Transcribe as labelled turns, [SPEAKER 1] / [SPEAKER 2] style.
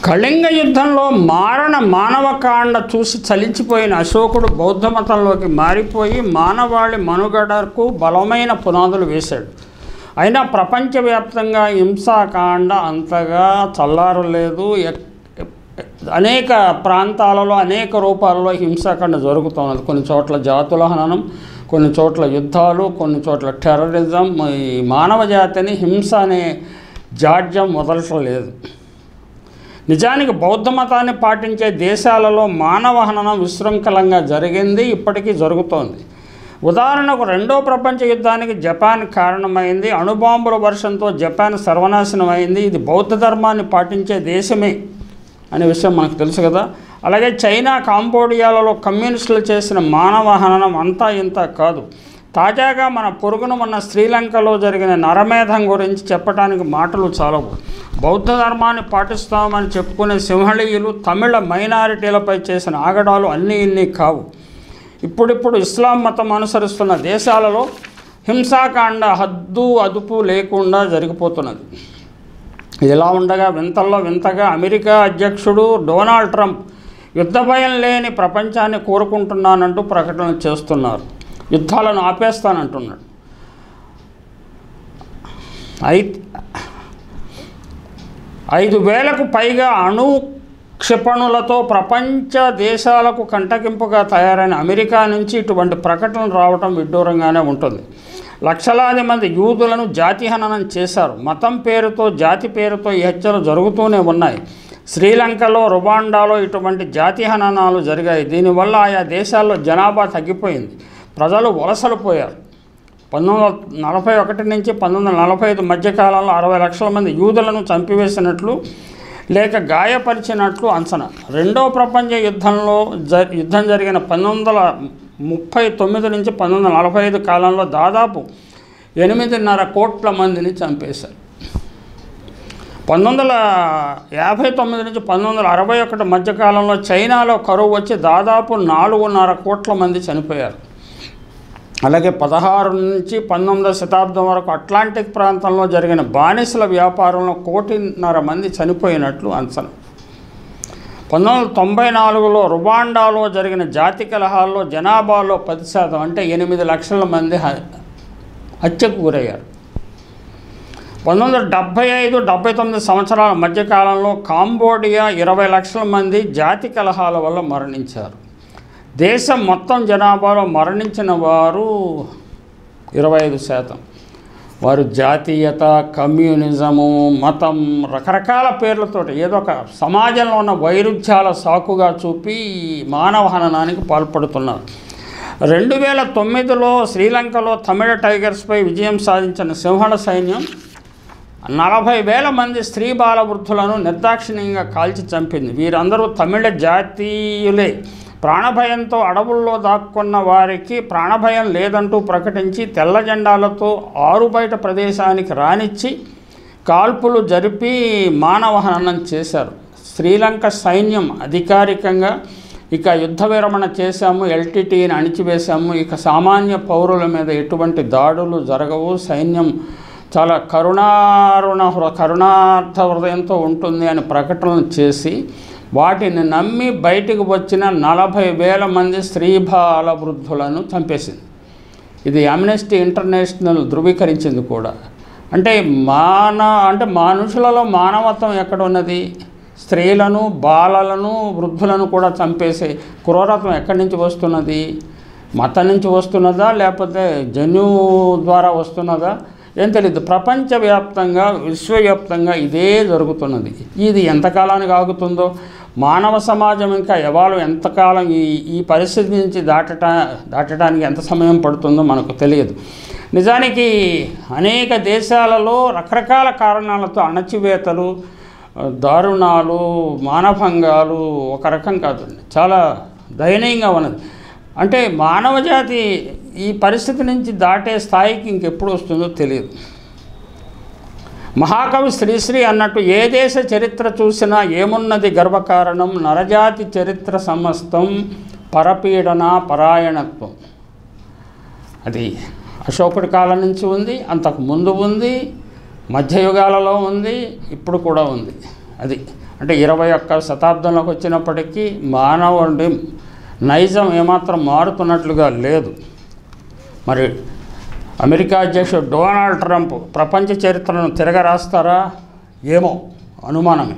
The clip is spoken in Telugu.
[SPEAKER 1] కళింగ యుద్ధంలో మానవకాండ చూసి చలించిపోయిన అశోకుడు బౌద్ధ మతంలోకి మారిపోయి మానవాళి మనుగడకు బలమైన పునాదులు వేశాడు. అయినా ప్రపంచవ్యాప్తంగా హింసాకాండ అంతగా చల్లారలేదు. అనేక ప్రాంతాలలో అనేక రూపాలలో హింసాకాండ జరుగుతున్నది. కొన్ని చోట్ల జాతుల హననం, కొన్ని చోట్ల యుద్ధాలు, కొన్ని చోట్ల టెర్రరిజం. ఈ మానవ జాతిని హింస అనే జాడ్యం వదలట్లేదు. నిజానికి బౌద్ధ మతాన్ని పాటించే దేశాలలో మానవ హననం విశృంఖలంగా జరిగింది, ఇప్పటికీ జరుగుతోంది. ఉదాహరణకు రెండో ప్రపంచ యుద్ధానికి జపాన్ కారణమైంది. అణుబాంబుల వర్షంతో జపాన్ సర్వనాశనం అయింది. ఇది బౌద్ధ ధర్మాన్ని పాటించే దేశమే అనే విషయం మనకు తెలుసు కదా. అలాగే చైనా, కాంబోడియాలలో కమ్యూనిస్టులు చేసిన మానవ హననం అంతా ఇంత కాదు. తాజాగా మన పొరుగున ఉన్న శ్రీలంకలో జరిగిన నరమేధం గురించి చెప్పడానికి మాటలు చాలవు. బౌద్ధ ధర్మాన్ని పాటిస్తామని చెప్పుకునే సింహళీయులు తమిళ మైనారిటీలపై చేసిన ఆగడాలు అన్నీ ఇన్ని కావు. ఇప్పుడిప్పుడు ఇస్లాం మతం అనుసరిస్తున్న దేశాలలో హింసాకాండ హద్దు అదుపు లేకుండా జరిగిపోతున్నది. ఇలా ఉండగా వింతల్లో వింతగా అమెరికా అధ్యక్షుడు డొనాల్డ్ ట్రంప్ యుద్ధ భయం లేని ప్రపంచాన్ని కోరుకుంటున్నానంటూ ప్రకటనలు చేస్తున్నారు. యుద్ధాలను ఆపేస్తానంటున్నాడు. 5,000కు పైగా అణు క్షిపణులతో ప్రపంచ దేశాలకు కంటకింపుగా తయారైన అమెరికా నుంచి ఇటువంటి ప్రకటనలు రావటం విడ్డూరంగానే ఉంటుంది. లక్షలాది మంది యూదులను జాతిహననం చేశారు. మతం పేరుతో, జాతి పేరుతో ఈ హత్యలు జరుగుతూనే ఉన్నాయి. శ్రీలంకలో, రువాండాలో ఇటువంటి జాతిహననాలు జరిగాయి. దీనివల్ల ఆయా దేశాల్లో జనాభా తగ్గిపోయింది. ప్రజలు వలసలు పోయారు. 1941 నుంచి 1945 మధ్యకాలంలో 60 లక్షల మంది యూదులను చంపివేసినట్లు లేక గాయపరిచినట్లు అంచనా. రెండో ప్రపంచ యుద్ధం జరిగిన 1939 నుంచి 1945 కాలంలో దాదాపు 8.5 కోట్ల మందిని చంపేశారు. 1959 నుంచి 1961 మధ్యకాలంలో చైనాలో కరువు వచ్చి దాదాపు 4.5 కోట్ల మంది చనిపోయారు. అలాగే 16 నుంచి 19వ శతాబ్దం వరకు అట్లాంటిక్ ప్రాంతంలో జరిగిన బానిసల వ్యాపారంలో 1.5 మంది చనిపోయినట్లు అంచనా. 1994లో రువాండాలో జరిగిన జాతి కలహాల్లో జనాభాలో 10% అంటే 8 లక్షల మంది హత్యకు గురయ్యారు. 1975-79 సంవత్సరాల మధ్యకాలంలో కాంబోడియా 20 లక్షల మంది జాతి కలహాల వల్ల మరణించారు. దేశం మొత్తం జనాభాలో మరణించిన వారు 25%. వారు జాతీయత, కమ్యూనిజము, మతం, రకరకాల పేర్లతోటి ఏదో ఒక సమాజంలో ఉన్న వైరుధ్యాల సాకుగా చూపి మానవ హననానికి పాల్పడుతున్నారు. 2009లో శ్రీలంకలో తమిళ టైగర్స్పై విజయం సాధించిన సింహళ సైన్యం 40,000 మంది స్త్రీ బాల వృద్ధులను నిర్దాక్షిణ్యంగా కాల్చి చంపింది. వీరందరూ తమిళ జాతీయులే. ప్రాణభయంతో అడవుల్లో దాక్కున్న వారికి ప్రాణభయం లేదంటూ ప్రకటించి తెల్ల జెండాలతో ఆరుబయట ప్రదేశానికి రానిచ్చి కాల్పులు జరిపి మానవ హననం చేశారు. శ్రీలంక సైన్యం అధికారికంగా ఇక యుద్ధ విరమణ చేశాము, ఎల్టీటీని అణిచివేశాము, ఇక సామాన్య పౌరుల మీద ఎటువంటి దాడులు జరగవు, సైన్యం చాలా కరుణార్థ హృదయంతో ఉంటుంది అని ప్రకటనలు చేసి వాటిని నమ్మి బయటికి వచ్చిన 40,000 మంది స్త్రీ బాల వృద్ధులను చంపేసింది. ఇది అమ్నెస్టీ ఇంటర్నేషనల్ ధృవీకరించింది కూడా. అంటే మనుషులలో మానవత్వం ఎక్కడ ఉన్నది? స్త్రీలను, బాలలను, వృద్ధులను కూడా చంపేసే క్రూరత్వం ఎక్కడి నుంచి వస్తున్నది? మతం నుంచి వస్తున్నదా లేకపోతే జన్యువు ద్వారా వస్తున్నదా ఏం తెలియదు. ప్రపంచవ్యాప్తంగా, విశ్వవ్యాప్తంగా ఇదే జరుగుతున్నది. ఇది ఎంతకాలానికి ఆగుతుందో, మానవ సమాజం ఇంకా ఎంతకాలం ఈ పరిస్థితి నుంచి దాటడానికి ఎంత సమయం పడుతుందో మనకు తెలియదు. నిజానికి అనేక దేశాలలో రకరకాల కారణాలతో అణచివేతలు, దారుణాలు, మానభంగాలు ఒక రకం కాదండి, చాలా దయనీయంగా ఉన్నది. అంటే మానవ జాతి ఈ పరిస్థితి నుంచి దాటే స్థాయికి ఇంకెప్పుడు వస్తుందో తెలియదు. మహాకవి శ్రీశ్రీ అన్నట్టు ఏ దేశ చరిత్ర చూసినా ఏమున్నది గర్వకారణం, నరజాతి చరిత్ర సమస్తం పరపీడన పరాయణత్వం. అది అశోకుడి కాలం నుంచి ఉంది, అంతకు ముందు ఉంది, మధ్యయుగాలలో ఉంది, ఇప్పుడు కూడా ఉంది. అది అంటే 21వ శతాబ్దంలోకి వచ్చినప్పటికీ మానవుడి నైజం ఏమాత్రం మారుతున్నట్లుగా లేదు. మరి అమెరికా అధ్యక్షుడు డొనాల్డ్ ట్రంప్ ప్రపంచ చరిత్రను తిరగరాస్తారా? ఏమో, అనుమానమే.